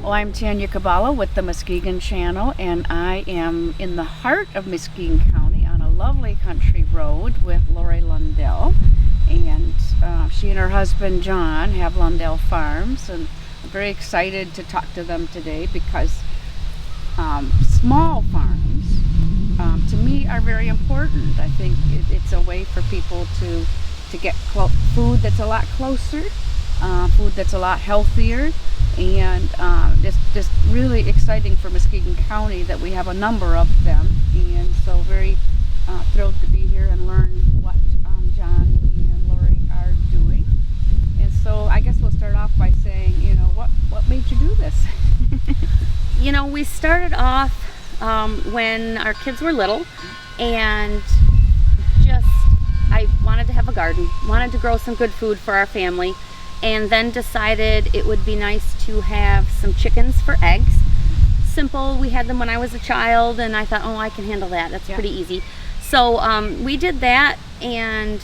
Well, I'm Tanya Cabala with the Muskegon channel, and I am in the heart of Muskegon County on a lovely country road with Lori Lundell. And she and her husband John have Lundell Farms, and I'm very excited to talk to them today because small farms to me are very important. I think it's a way for people to get food that's a lot closer, food that's a lot healthier, and just really exciting for Muskegon County that we have a number of them. And so very thrilled to be here and learn what John and Lori are doing. And so I guess we'll start off by saying, what made you do this? We started off when our kids were little, and I wanted to have a garden, wanted to grow some good food for our family, and then decided it would be nice to have some chickens for eggs. Simple, we had them when I was a child, and I thought, I can handle that, that's pretty easy. So we did that, and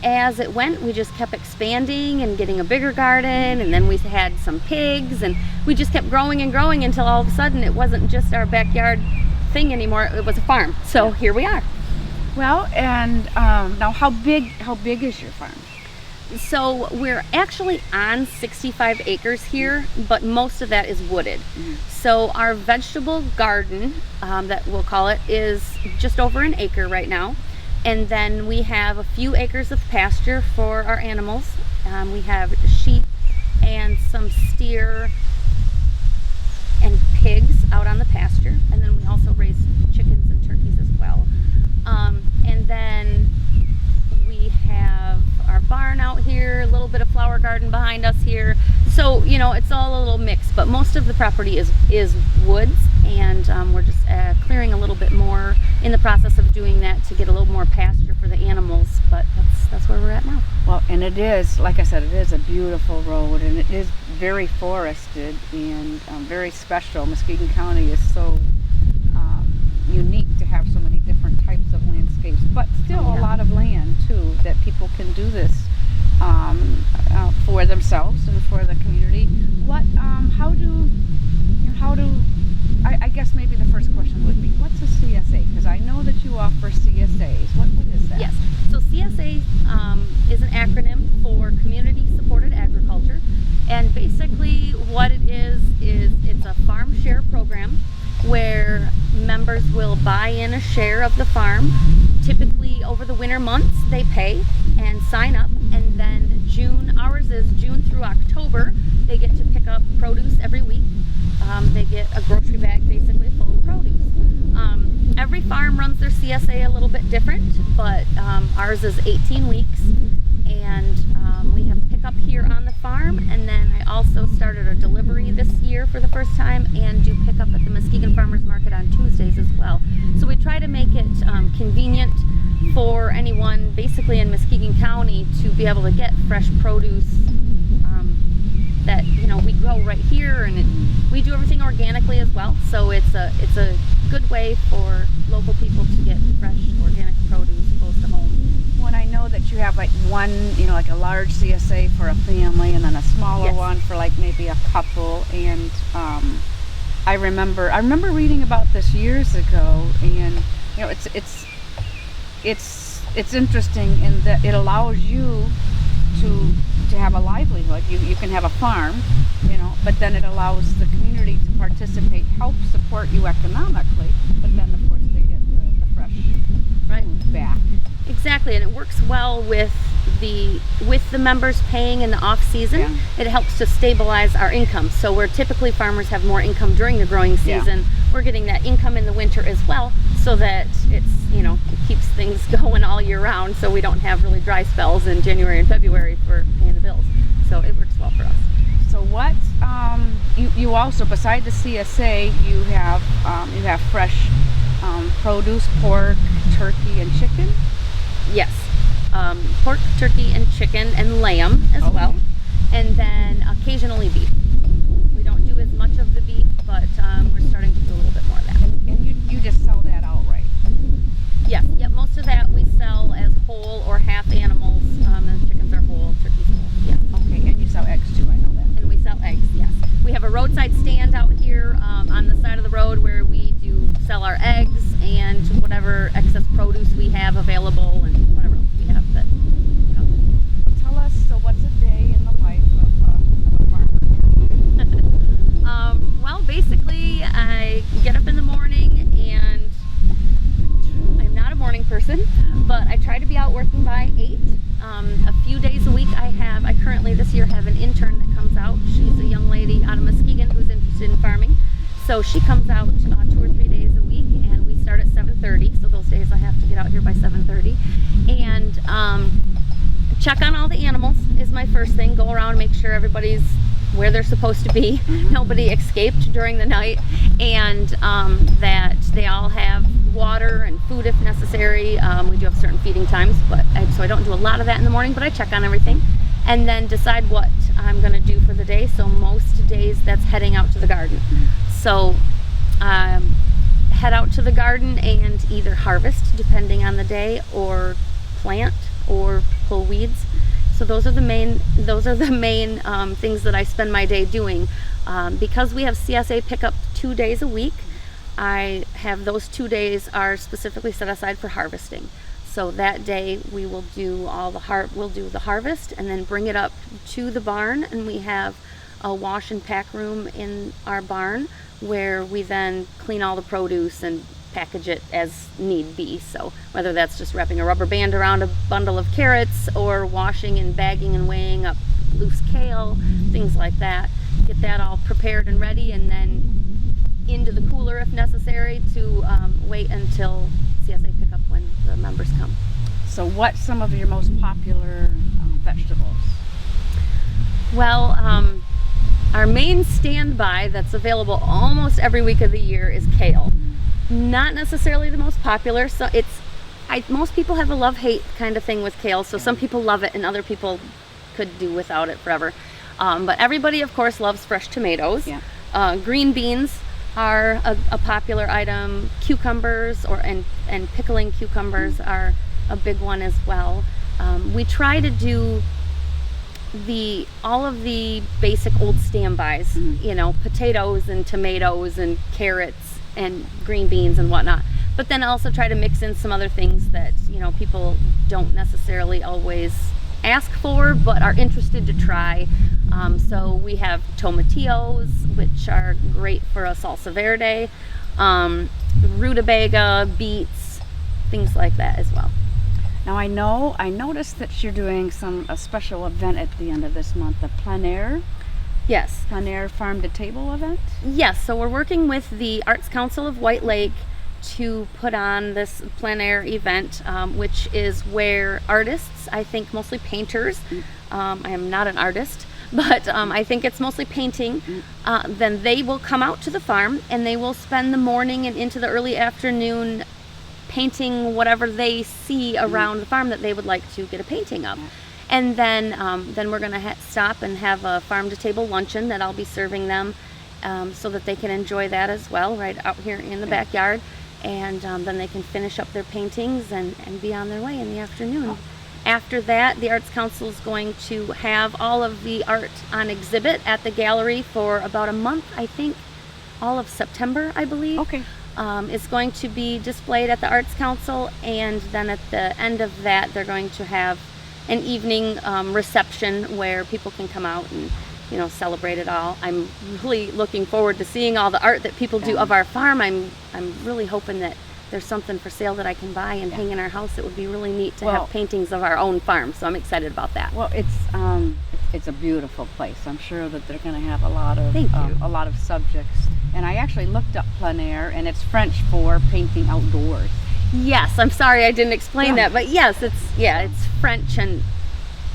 as it went, we just kept expanding and getting a bigger garden, and then we had some pigs, and we just kept growing and growing until all of a sudden it wasn't just our backyard thing anymore, it was a farm. So here we are. Well, and now how big is your farm? So we're actually on 65 acres here, but most of that is wooded. So our vegetable garden, that we'll call it, is just over an acre right now. And then we have a few acres of pasture for our animals. We have sheep and some steer and pigs out on the pasture. And then we also raise chickens and turkeys as well. And then we have our barn out here, a little bit of flower garden behind us here. So, it's all a little mix, but most of the property is woods, and we're just clearing a little bit more, in the process of doing that to get a little more pasture for the animals, but that's where we're at now. Well, and it is, like I said, it is a beautiful road, and it is very forested and very special. Muskegon County is so unique to have so many different types of landscapes, but still a lot of land too that people can do this for themselves and for the community. I guess maybe the first question would be, what's a CSA? Because I know that you offer CSAs. What is that? Yes, so CSA is an acronym for Community Supported Agriculture, and basically what it is it's a farm share program where members will buy in a share of the farm. Typically over the winter months they pay and sign up, and then ours is June through October, they get to pick up produce every week. They get a grocery bag basically full of produce. Every farm runs their CSA a little bit different, but ours is 18 weeks, and we have pickup here on the farm, and then I also started a delivery this year for the first time and do pickup at the Muskegon Farmers Market on Tuesdays as well. So we try to make it convenient for anyone basically in Muskegon County to be able to get fresh produce that we grow right here, and we do everything organically as well. So it's a good way for local people to get fresh organic produce close to home. Well, I know that you have like one, like a large CSA for a family, and then a smaller one for like maybe a couple. And I remember reading about this years ago, and it's interesting in that it allows you to have a livelihood. You can have a farm, but then it allows the community to participate, help support you economically, but then of course they get the fresh food back. Exactly, and it works well with the members paying in the off season. It helps to stabilize our income. So where typically farmers have more income during the growing season, we're getting that income in the winter as well, so that it's it keeps things going all year round, so we don't have really dry spells in January and February for paying the bills. So it works well for us. So what you also, beside the CSA, you have fresh produce, pork, turkey, and chicken? Yes, pork, turkey, and chicken, and lamb as well, and then occasionally beef. We don't do as much of the beef, but we're starting to do a little bit more of that. And you just sell that outright? Yes, most of that we sell as whole or half animals. The chickens are whole, turkeys whole. Yeah. Okay, and you sell eggs too, I know that. And we sell eggs, yes. We have a road So she comes out 2 or 3 days a week, and we start at 7:30. So those days I have to get out here by 7:30, and check on all the animals is my first thing. Go around and make sure everybody's where they're supposed to be. Nobody escaped during the night, and that they all have water and food if necessary. We do have certain feeding times, so I don't do a lot of that in the morning, but I check on everything and then decide what I'm going to do for the day. So most days that's heading out to the garden. So head out to the garden and either harvest, depending on the day, or plant or pull weeds. So those are the main things that I spend my day doing. Because we have CSA pickup 2 days a week, I have those 2 days are specifically set aside for harvesting. So that day we will do we'll do the harvest and then bring it up to the barn, and we have a wash and pack room in our barn where we then clean all the produce and package it as need be. So whether that's just wrapping a rubber band around a bundle of carrots or washing and bagging and weighing up loose kale, things like that. Get that all prepared and ready, and then into the cooler if necessary to wait until CSA pickup when the members come. So what's some of your most popular vegetables? Well, our main standby that's available almost every week of the year is kale. Not necessarily the most popular, so most people have a love-hate kind of thing with kale, so some people love it and other people could do without it forever. But everybody, of course, loves fresh tomatoes. Yeah. Green beans are a popular item. Cucumbers and pickling cucumbers are a big one as well. We try to do all of the basic old standbys, potatoes and tomatoes and carrots and green beans and whatnot, but then also try to mix in some other things that people don't necessarily always ask for but are interested to try. So we have tomatillos, which are great for a salsa verde, rutabaga, beets, things like that as well. Now I noticed that you're doing a special event at the end of this month, the plein air. Yes. Plein air farm to table event? Yes, so we're working with the Arts Council of White Lake to put on this plein air event, which is where artists, I think mostly painters, I am not an artist, but I think it's mostly painting, then they will come out to the farm and they will spend the morning and into the early afternoon painting whatever they see around the farm that they would like to get a painting of. And then we're going to stop and have a farm-to-table luncheon that I'll be serving them, so that they can enjoy that as well, right out here in the backyard. And then they can finish up their paintings and be on their way in the afternoon. After that, the Arts Council is going to have all of the art on exhibit at the gallery for about a month, I think, all of September, I believe. Okay. It's going to be displayed at the Arts Council, and then at the end of that, they're going to have an evening reception where people can come out and celebrate it all. I'm really looking forward to seeing all the art that people do of our farm. I'm really hoping that there's something for sale that I can buy and hang in our house. It would be really neat to have paintings of our own farm, so I'm excited about that. Well, it's a beautiful place. I'm sure that they're going to have a lot of subjects. And I actually looked up plein air, and it's French for painting outdoors. Yes, I'm sorry I didn't explain that, but yes, it's French, and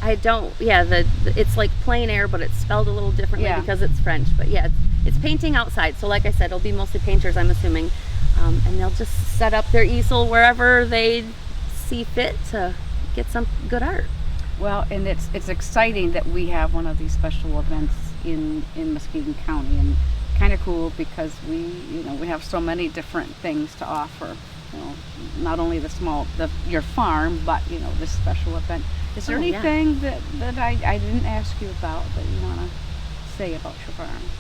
it's like plein air, but it's spelled a little differently because it's French. But yeah, it's painting outside. So like I said, it'll be mostly painters, I'm assuming, and they'll just set up their easel wherever they see fit to get some good art. Well, and it's exciting that we have one of these special events in Muskegon County, and kind of cool because we have so many different things to offer. Not only your farm, but this special event. Is there anything that I didn't ask you about that you want to say about your farm?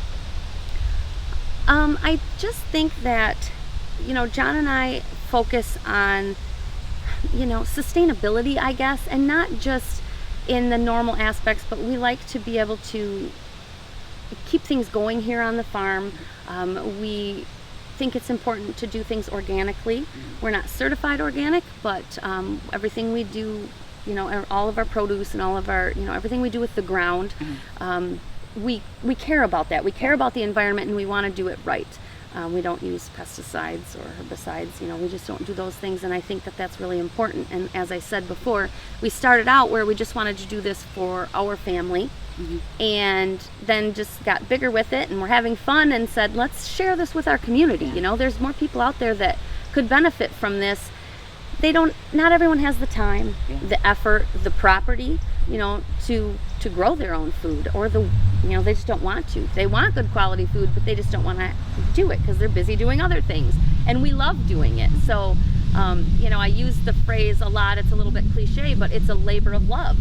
I just think that John and I focus on sustainability, I guess, and not just in the normal aspects, but we like to be able to keep things going here on the farm. We think it's important to do things organically. We're not certified organic, but everything we do, all of our produce and all of our, everything we do with the ground, we care about that. We care about the environment, and we want to do it right. We don't use pesticides or herbicides. We just don't do those things, and I think that that's really important. And as I said before, we started out where we just wanted to do this for our family, and then just got bigger with it, and we're having fun, and said, let's share this with our community. There's more people out there that could benefit from this. Not everyone has the time, the effort, the property, to grow their own food, or they just don't want to. They want good quality food, but they just don't want to do it because they're busy doing other things. And we love doing it. So, I use the phrase a lot. It's a little bit cliche, but it's a labor of love,